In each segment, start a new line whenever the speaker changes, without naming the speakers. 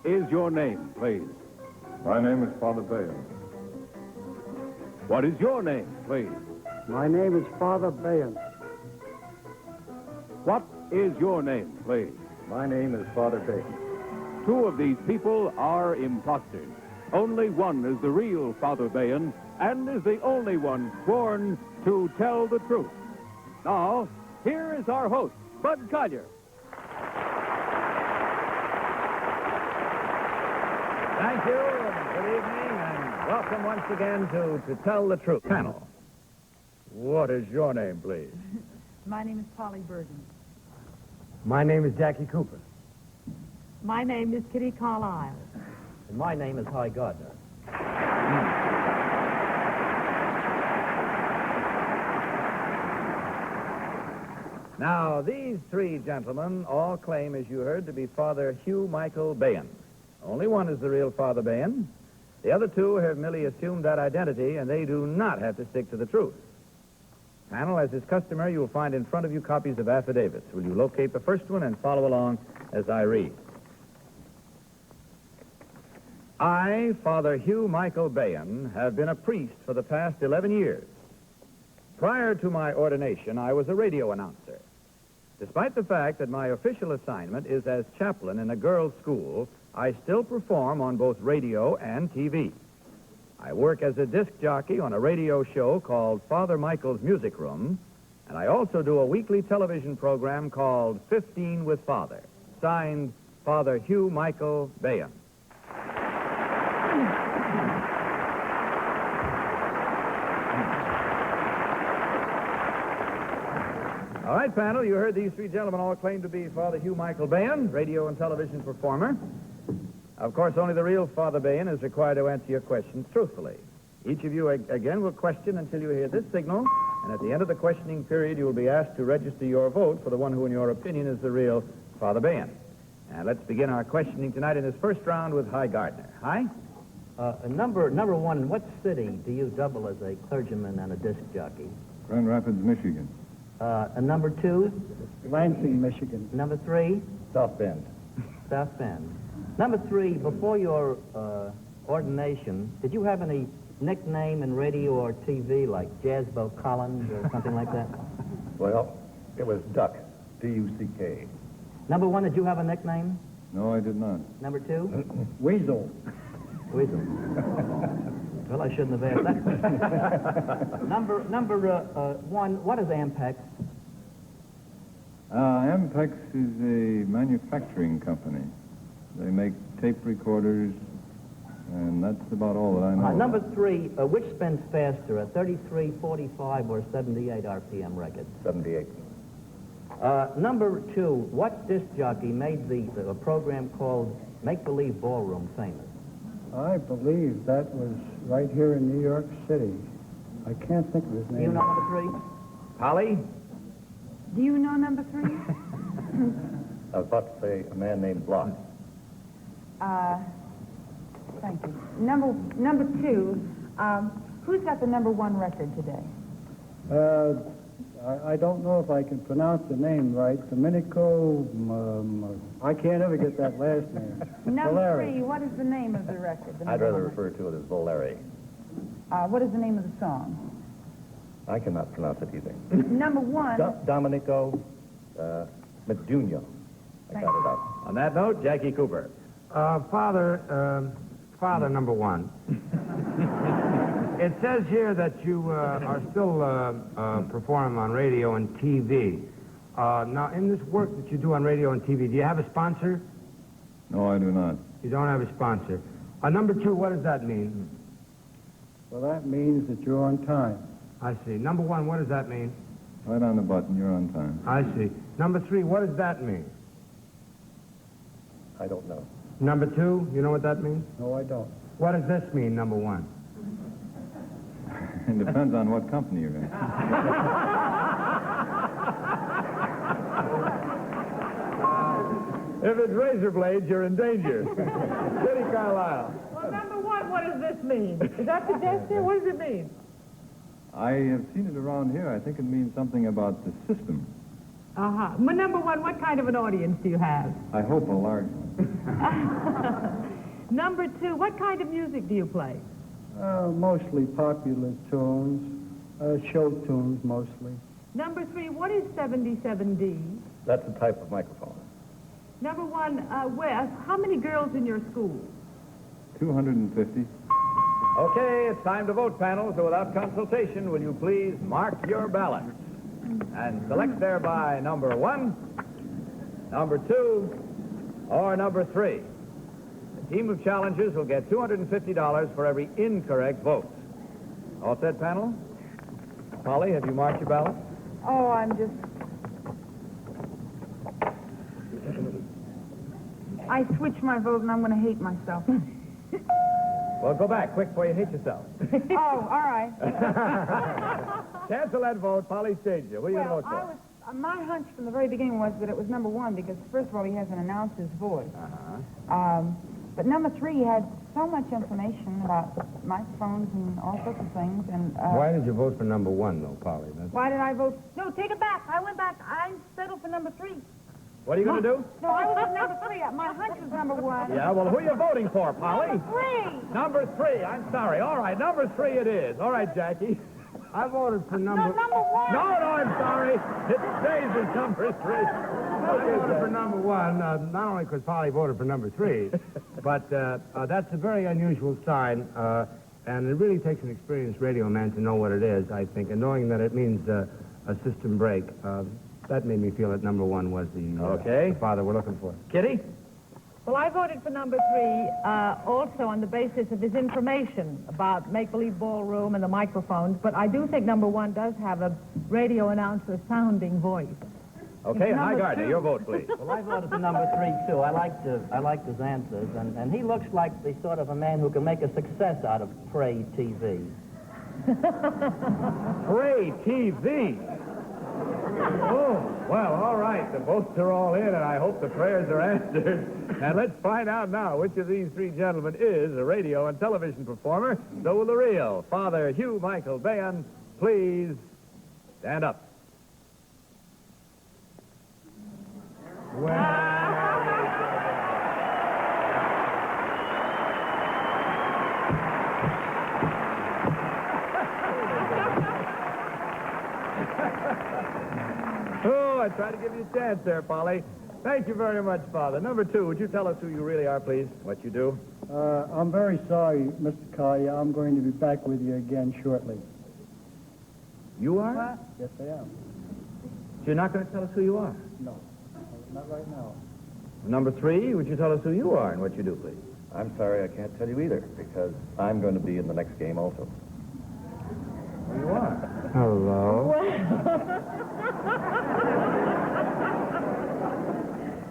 is your name, please?
My name is Father Beyan.
What is your name, please?
My name is Father Beyan.
What is your name, please?
My name is Father Bergen.
Two of these people are imposters. Only one is the real Father Beyan and is the only one sworn to tell the truth. Now, here is our host, Bud Collier.
Thank you, and good evening, and welcome once again to Tell the Truth panel. What is your name, please?
My name is Polly Bergen.
My name is Jackie Cooper.
My name is Kitty Carlisle.
And my name is Gardner.
Now, these three gentlemen all claim, as you heard, to be Father Hugh Michael Beyan. Only one is the real Father Beyan. The other two have merely assumed that identity, and they do not have to stick to the truth. Panel, as is customary, you will find in front of you copies of affidavits. Will you locate the first one and follow along as I read? I, Father Hugh Michael Beyan, have been a priest for the past 11 years. Prior to my ordination, I was a radio announcer. Despite the fact that my official assignment is as chaplain in a girls' school, I still perform on both radio and TV. I work as a disc jockey on a radio show called Father Michael's Music Room, and I also do a weekly television program called 15 with Father, signed Father Hugh Michael Beyan. All right, panel, you heard these three gentlemen all claim to be Father Hugh Michael Beyan, radio and television performer. Of course, only the real Father Beyan is required to answer your questions truthfully. Each of you, again, will question until you hear this signal, and at the end of the questioning period, you will be asked to register your vote for the one who, in your opinion, is the real Father Beyan. And let's begin our questioning tonight in this first round with Gardner.
Number one, in what city do you double as a clergyman and a disc jockey?
Grand Rapids, Michigan.
Number two?
Lansing, Michigan.
Number three?
South Bend.
South Bend. Number three, before your ordination, did you have any nickname in radio or TV like Jazzbo Collins or something like that?
Well, it was Duck. D-U-C-K.
Number one, did you have a nickname?
No, I did not.
Number two?
Weasel.
Weasel. Well, I shouldn't have asked that. Number one, what is Ampex?
Ampex is a manufacturing company. They make tape recorders, and that's about all that I know.
Number three, which spins faster, a 33, 45, or 78 RPM record?
78.
Number two, what disc jockey made the program called Make Believe Ballroom famous?
I believe that was right here in New York City. I can't think of his name.
Do you know number three?
Polly?
Do you know number three?
I was about to say a man named Block.
Thank you. Number two, who's got the number one record today?
I don't know if I can pronounce the name right. Domenico, I can't ever get that last name.
Number
Valeri.
three, what is the name of the record?
I'd rather refer to it as Valeri.
What is the name of the song?
I cannot pronounce it either.
Number one.
Domenico Meduno. I got it out.
On that note, Jackie Cooper.
Father number one. It says here that you are still performing on radio and TV. Now, in this work that you do on radio and TV, do you have a sponsor?
No, I do not.
You don't have a sponsor. Number two, what does that mean?
Well, that means that you're on time.
I see. Number one, what does that mean?
Right on the button, you're on time.
I see. Number three, what does that mean?
I don't know.
Number two, you know what that means?
No, I don't.
What does this mean, number one?
It depends on what company you're in.
If it's razor blades, you're in danger. Kitty Carlisle.
Well, number one, what does this mean? Is that the gesture? What does it mean?
I have seen it around here. I think it means something about the system.
Uh-huh. Well, number one, what kind of an audience do you have?
I hope a large one.
Number two, what kind of music do you play?
Mostly popular tunes, show tunes mostly.
Number three, what is 77D?
That's a type of microphone.
Number one, how many girls in your school?
250.
Okay, it's time to vote, panel. So without consultation, will you please mark your ballots and select thereby number one, number two, or number three. The team of challengers will get $250 for every incorrect vote. All set, panel? Polly, have you marked your ballot?
Oh, I'm just... I switched my vote and I'm going to hate myself.
Well, go back quick before you hit yourself.
Oh, all right.
Cancel that vote. Polly staged you. What are you going to vote for?
My hunch from the very beginning was that it was number one because, first of all, he has an announcer's voice. But number three had so much information about microphones and all sorts of things. And
Why did you vote for number one, though, Polly?
why did I vote? No, take it back. I went back. I settled for number three.
What are you going to do?
No, I was at number three. My hunch was number one.
Yeah, well, who are you voting for, Polly?
Number three.
Number three. I'm sorry. All right, number three it is. All right, Jackie.
I voted for number...
No, number one.
No, I'm sorry. It stays as number three.
I voted for number one, not only because Polly voted for number three, but that's a very unusual sign, and it really takes an experienced radio man to know what it is, I think, and knowing that it means a system break. That made me feel that number one was the father we're looking for.
Kitty?
Well, I voted for number three also on the basis of his information about make-believe ballroom and the microphones, but I do think number one does have a radio announcer sounding voice.
Okay, and hi, Gardner, your vote, please.
Well, I voted for number three, too. I liked his answers, and he looks like the sort of a man who can make a success out of Prey TV.
Prey TV. Oh, well, all right. The votes are all in, and I hope the prayers are answered. And let's find out now which of these three gentlemen is a radio and television performer. So will the real Father Hugh Michael Beyan please stand up. Oh, I tried to give you a chance there, Polly. Thank you very much, Father. Number two, would you tell us who you really are, please? What you do?
I'm very sorry, Mr. Collier. I'm going to be back with you again shortly.
You are?
Yes, I am.
So you're not going to tell us who you are?
No, not right now.
Number three, would you tell us who you are and what you do, please?
I'm sorry, I can't tell you either, because I'm going to be in the next game also.
Who you are?
Hello.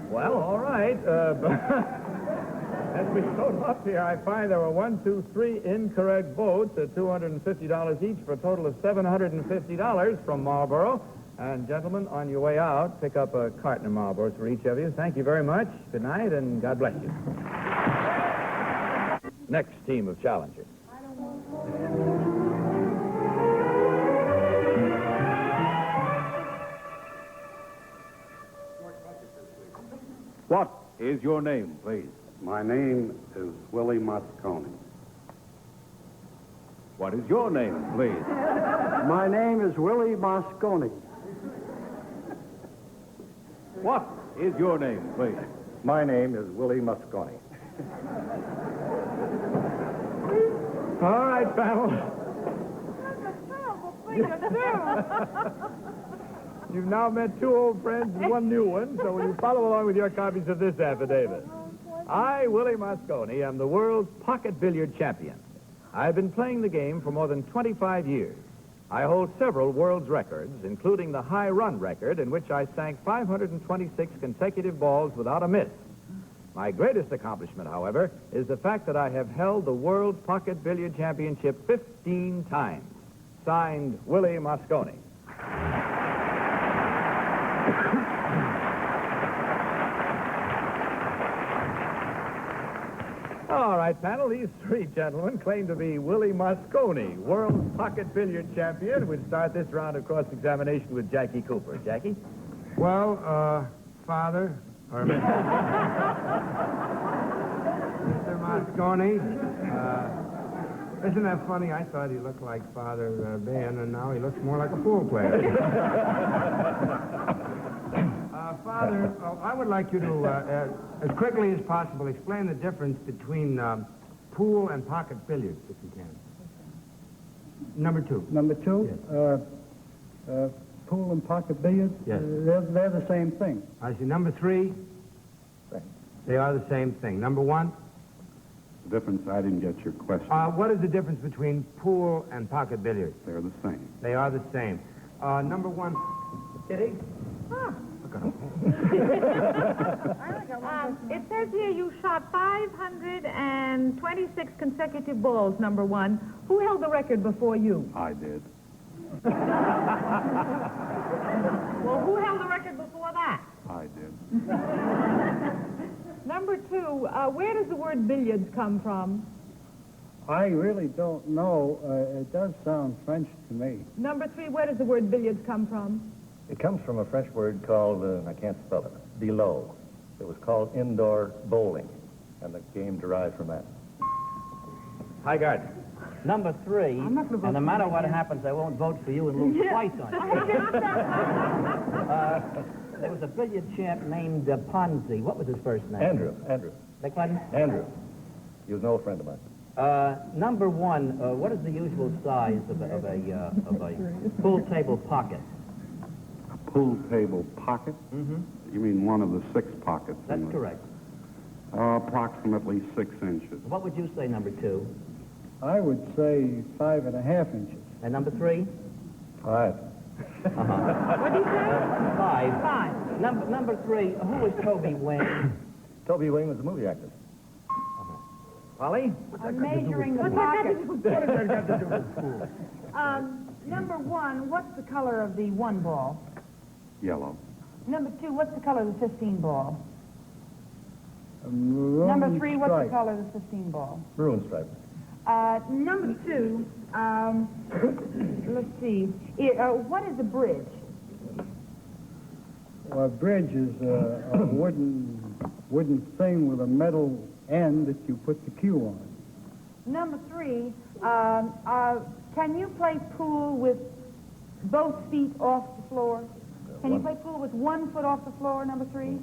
Well, all right. As we go up here, I find there were 1, 2, 3 incorrect votes at $250 each for a total of $750 from Marlboro. And gentlemen, on your way out, pick up a carton of Marlboros for each of you. Thank you very much. Good night, and God bless you. Next team of challengers.
What is your name, please?
My name is Willie Mosconi.
What is your name, please?
My name is Willie Mosconi.
What is your name, please?
My name is Willie Mosconi.
All right, panel.
That's a terrible thing to do.
You've now met 2 old friends and 1 new one, so will you follow along with your copies of this affidavit? I, Willie Mosconi, am the world's pocket billiard champion. I've been playing the game for more than 25 years. I hold several world's records, including the high run record in which I sank 526 consecutive balls without a miss. My greatest accomplishment, however, is the fact that I have held the world's pocket billiard championship 15 times. Signed, Willie Mosconi. All right, panel, these 3 gentlemen claim to be Willie Mosconi, world's pocket billiard champion. We'll start this round of cross-examination with Jackie Cooper. Jackie?
Well, Father, or Mr. Mosconi, isn't that funny? I thought he looked like Father Beyan, and now he looks more like a pool player. Father, I would like you to, as quickly as possible, explain the difference between pool and pocket billiards, if you can. Number two.
Number two?
Yes.
Pool and pocket billiards?
Yes.
They're the same thing.
I see. Number three? They are the same thing. Number one?
The difference, I didn't get your question.
What is the difference between pool and pocket billiards?
They're the same.
They are the same. Number one. Kitty?
It says here you shot 526 consecutive balls, number one. Who held the record before you?
I did.
Well, who held the record before that?
I did.
Number two, where does the word billiards come from?
I really don't know. It does sound French to me.
Number three, where does the word billiards come from?
It comes from a French word called, I can't spell it, below. It was called indoor bowling, and the game derived from that.
Hi, Gardner.
Number three,
I'm not gonna vote
and no
for
matter
him
what
again.
happens, I won't vote for you and lose twice on you. There was a billiard champ named Ponzi. What was his first name?
Andrew.
Beg pardon?
Andrew. He was an old friend of mine.
Number one, what is the usual size of a pool table pocket?
A pool table pocket?
Mm-hmm.
You mean one of the 6 pockets?
That's correct.
Approximately 6 inches.
What would you say, number two?
I would say 5.5 inches.
And number three?
5.
What did you say?
5.
5.
Number three, who was Toby Wayne?
Toby Wayne was a movie actor.
Polly?
I'm measuring the pocket. Number one, what's the color of the 1 ball?
Yellow.
Number 2, what's the color of the 15 ball?
Maroon
Number 3, what's the
stripe.
color of the 15 ball?
Maroon stripe.
Number 2, let's see. What is a bridge?
Well, a bridge is a wooden thing with a metal end that you put the cue on.
Number 3, can you play pool with both feet off the floor? Can you play pool with 1 foot off the floor, number 3?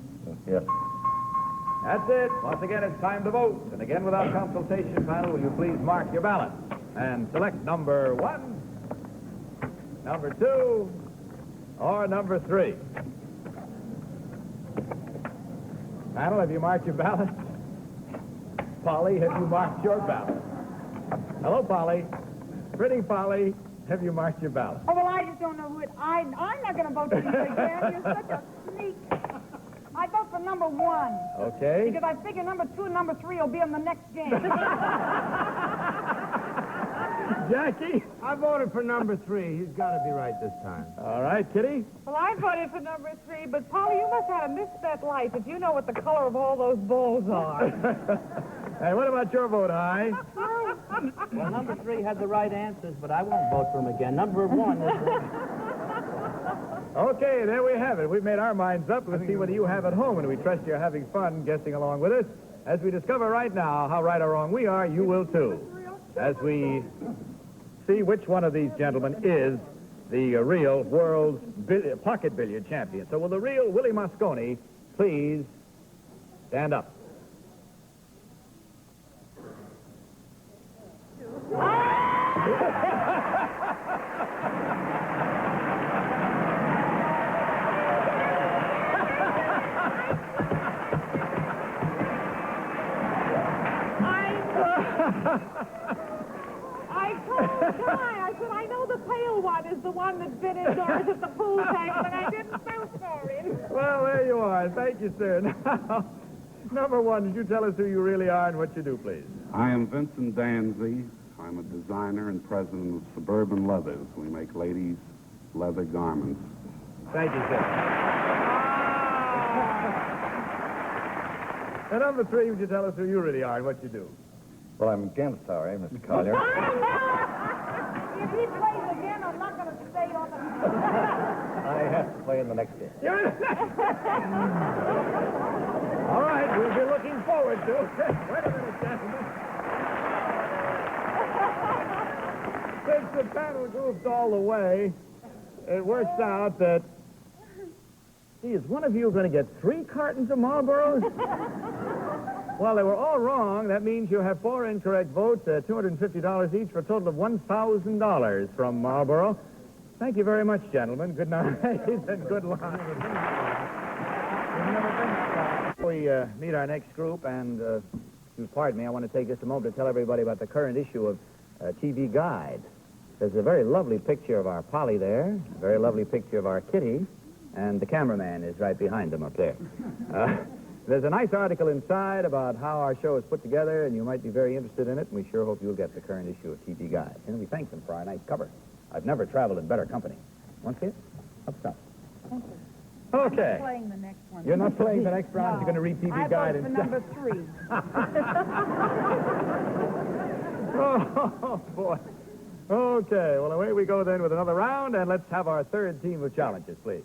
Yes.
That's it. Once again, it's time to vote. And again, without consultation, panel, will you please mark your ballot and select number 1, number 2, or number 3. Panel, have you marked your ballot? Polly, have you marked your ballot? Hello, Polly. Pretty Polly, have you marked your ballot?
Oh, well, I just don't know who it... I'm not going to vote for you again. You're such a sneak. I vote for number 1.
Okay.
Because I figure number 2 and number 3 will be in the next game.
Jackie?
I voted for number 3. He's got to be right this time.
All right, Kitty?
Well, I voted for number 3, but Polly, you must have missed that light if you know what the color of all those balls are.
And what about your vote, Hi?
Well, number 3 had the right answers, but I won't vote for him again. Number 1 is...
Okay, there we have it. We've made our minds up. Let's see whether you have at home, and we trust you're having fun guessing along with us. As we discover right now how right or wrong we are, you will too. As we see which one of these gentlemen is the real world's pocket billiard champion. So will the real Willie Mosconi please stand up?
I told Guy, I said, I know the pale one is the one that's been indoors at the pool table, and I didn't vote for him.
Well, there you are. Thank you, sir. Now, number 1, did you tell us who you really are and what you do, please?
I am Vincent Danzy. I'm a designer and president of Suburban Leathers. We make ladies' leather garments.
Thank you, sir. And number 3, would you tell us who you really are and what you do?
Well, I'm again sorry, Mr. Collier.
If he plays again, I'm not going to stay on the...
play in the next game.
All right, we'll be looking forward to it. Wait a minute, gentlemen. Since the panel goofed all the way, it works out that... Gee, is one of you going to get 3 cartons of Marlboros? Well, they were all wrong. That means you have 4 incorrect votes, $250 each, for a total of $1,000 from Marlboro. Thank you very much, gentlemen. Good night and good luck. We meet our next group, and if you pardon me, I want to take just a moment to tell everybody about the current issue of TV Guide. There's a very lovely picture of our Polly there, a very lovely picture of our Kitty, and the cameraman is right behind them up there. There's a nice article inside about how our show is put together, and you might be very interested in it, and we sure hope you'll get the current issue of TV Guide. And we thank them for our nice cover. I've never traveled in better company. Want to see it? Up top.
Thank you.
Okay.
I'm playing the next one.
You're not playing the next round.
No.
You're going to read TV Guide
I vote for
inside.
number 3.
Oh, boy. Okay, well, away we go then with another round, and let's have our third team of challenges, please.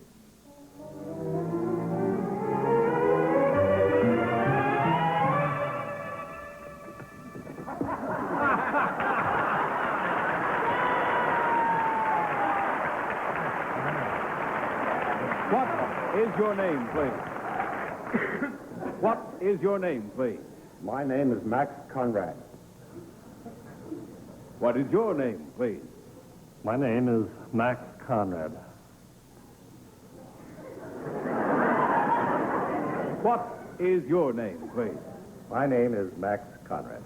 What is your name, please? What is your name, please?
My name is Max Conrad.
What is your name, please?
My name is Max Conrad.
What is your name, please?
My name is Max Conrad.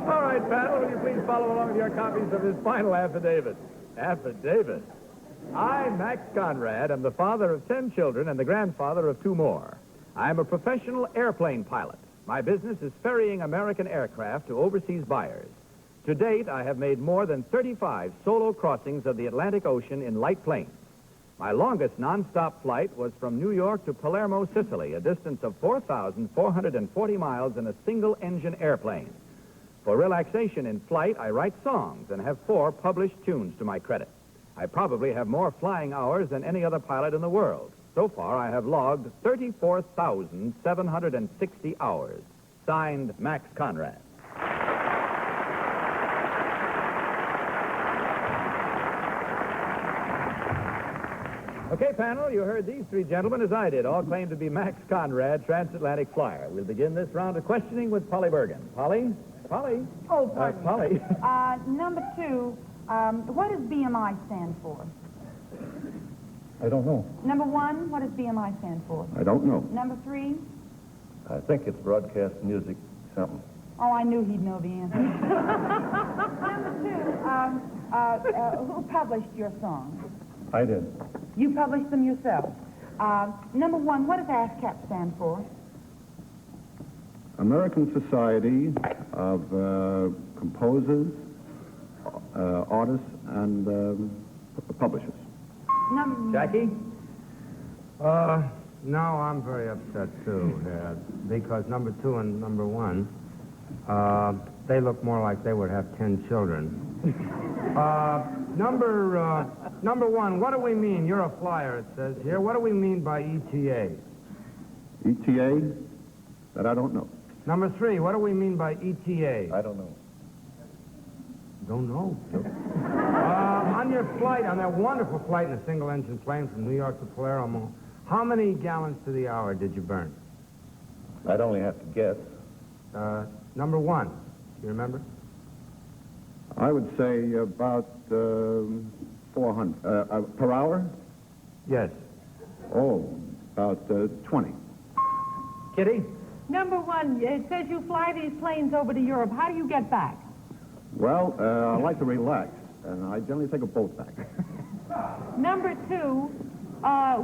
All right, panel, will you please follow along with your copies of this final affidavit? Affidavit. I, Max Conrad, am the father of 10 children and the grandfather of 2 more. I am a professional airplane pilot. My business is ferrying American aircraft to overseas buyers. To date, I have made more than 35 solo crossings of the Atlantic Ocean in light planes. My longest non-stop flight was from New York to Palermo, Sicily, a distance of 4,440 miles in a single-engine airplane. For relaxation in flight, I write songs and have 4 published tunes to my credit. I probably have more flying hours than any other pilot in the world. So far, I have logged 34,760 hours. Signed, Max Conrad. Okay, panel, you heard these 3 gentlemen as I did. All claim to be Max Conrad, transatlantic flyer. We'll begin this round of questioning with Polly Bergen. Polly? Polly?
Oh, pardon me.
Polly.
Number 2, what does BMI stand for?
I don't know.
Number 1, what does BMI stand for?
I don't know.
Number 3,
I think it's broadcast music something.
oh, I knew he'd know the answer. Number 2, who published your songs?
I did.
You published them yourself. Number 1, what does ASCAP stand for?
American Society of Composers, Artists, and Publishers.
Jackie?
Now I'm very upset, too, because number 2 and number 1, they look more like they would have 10 children. Number 1, what do we mean? You're a flyer, it says here. What do we mean by ETA?
ETA? That I don't know.
Number 3, what do we mean by ETA?
I don't know.
Don't know. On your flight, on that wonderful flight in a single-engine plane from New York to Palermo, how many gallons to the hour did you burn?
I'd only have to guess.
Number 1, you remember?
I would say about 400. Per hour?
Yes.
Oh, about 20.
Kitty?
Number 1, it says you fly these planes over to Europe. How do you get back?
Well, I like to relax, and I generally take a boat back.
Number 2,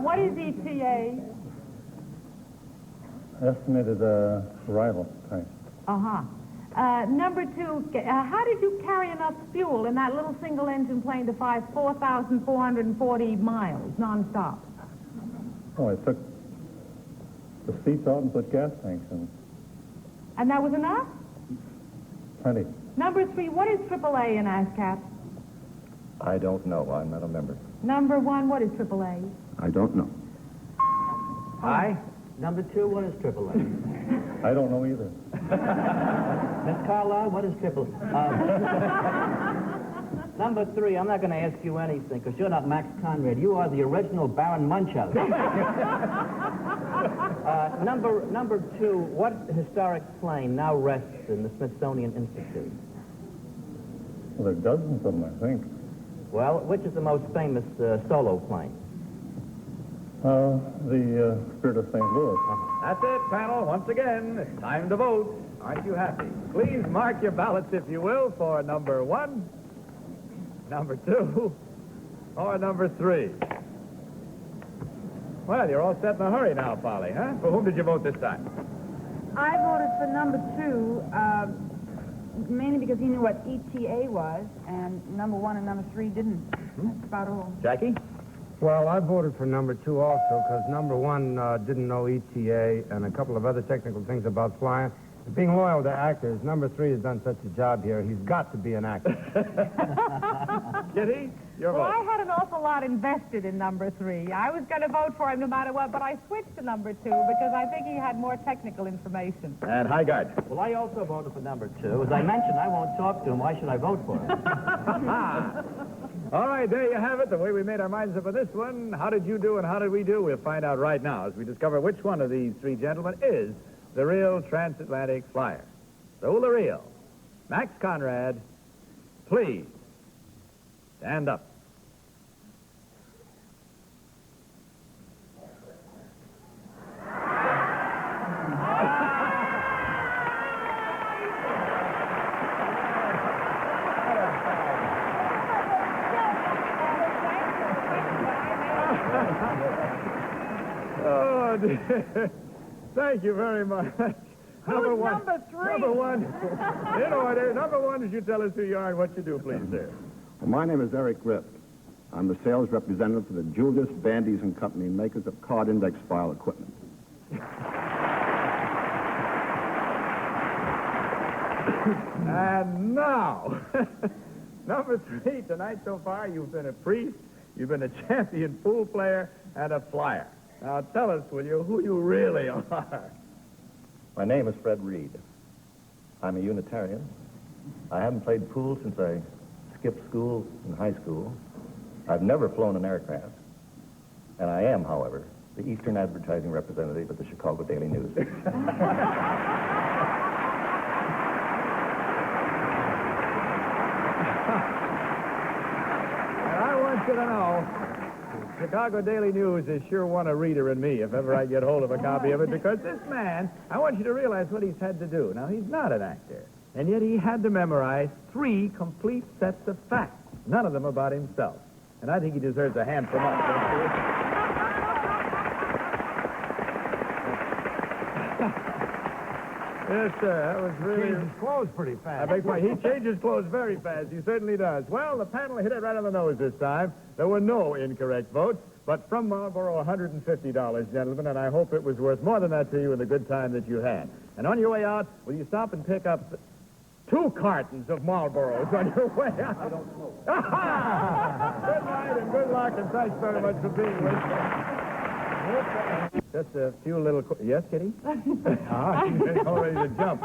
what is ETA?
Estimated arrival time.
Uh-huh. Number 2, how did you carry enough fuel in that little single-engine plane to fly 4,440 miles nonstop?
Oh, I took the seats out and put gas tanks in.
And that was enough?
Plenty.
Number 3, what is AAA in ASCAP?
I don't know. I'm not a member.
Number 1, what is AAA?
I don't know.
Aye. Number 2, what is AAA?
I don't know either.
Miss Carlisle, what is AAA? Number 3, I'm not going to ask you anything, because you're not Max Conrad. You are the original Baron Munchausen. Number 2, what historic plane now rests in the Smithsonian Institute?
Well, there are dozens of them, I think.
Well, which is the most famous solo plane?
The Spirit of St. Louis.
That's it, panel. Once again, it's time to vote. Aren't you happy? Please mark your ballots, if you will, for number 1, number 2, or number 3. Well, you're all set in a hurry now, Polly, huh? For whom did you vote this time?
I voted for number 2, mainly because he knew what ETA was, and number 1 and number 3 didn't. That's about all.
Jackie?
Well, I voted for number 2 also, because number 1 didn't know ETA and a couple of other technical things about flying. Being loyal to actors, number 3 has done such a job here, he's got to be an actor.
Kitty, your
Well,
vote.
I had an awful lot invested in number 3. I was going to vote for him no matter what, but I switched to number 2 because I think he had more technical information.
And Highgard.
Well, I also voted for number 2. As I mentioned, I won't talk to him. Why should I vote for him?
All right, there you have it, the way we made our minds up on this one. How did you do and how did we do? We'll find out right now as we discover which one of these 3 gentlemen is the real transatlantic flyer. So the real Max Conrad, please stand up. Oh, dear. Thank you very much. Number 1.
number 3?
Number 1. In order. Number 1, as you tell us who you are and what you do, please, sir.
Well, my name is Eric Rift. I'm the sales representative for the Julius Bandes and Company, makers of card index file equipment.
And now, number 3 tonight so far, you've been a priest, you've been a champion pool player, and a flyer. Now tell us, will you, who you really are.
My name is Fred Reed. I'm a Unitarian. I haven't played pool since I skipped school in high school. I've never flown an aircraft. And I am, however, the Eastern advertising representative at the Chicago Daily News.
And I want you to know, Chicago Daily News is sure one a reader in me if ever I get hold of a copy of it, because this man, I want you to realize what he's had to do. Now, he's not an actor, and yet he had to memorize 3 complete sets of facts, none of them about himself. And I think he deserves a hand from us. Don't you? Yes, sir, that was really...
Changes clothes pretty
I
fast.
beg your pardon. He changes clothes very fast. He certainly does. Well, the panel hit it right on the nose this time. There were no incorrect votes, but from Marlboro, $150, gentlemen, and I hope it was worth more than that to you in the good time that you had. And on your way out, will you stop and pick up 2 cartons of Marlboros on your way out? I don't smoke. Good night and good luck, and thanks very much for being with us. Just a few little... Yes, Kitty? She's all ready to jump.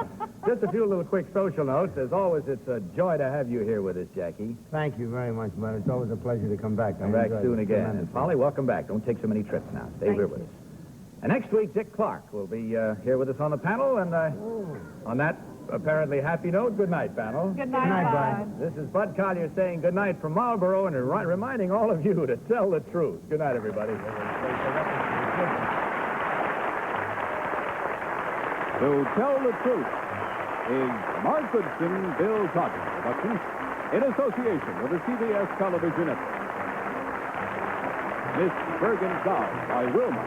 Just a few little quick social notes. As always, it's a joy to have you here with us, Jackie.
Thank you very much, Bud. It's always a pleasure to come back.
Come back soon again. And Polly, welcome back. Don't take so many trips now. Stay here with us. And next week, Dick Clark will be here with us on the panel. And on that apparently happy note, good night, panel.
Good night, Bud.
This is Bud Collier saying good night from Marlboro and reminding all of you to tell the truth. Good night, everybody.
To Tell the Truth is Mark Goodson, Bill Cotter production in association with the CBS Television Network. Miss Bergen Doll by Wilma.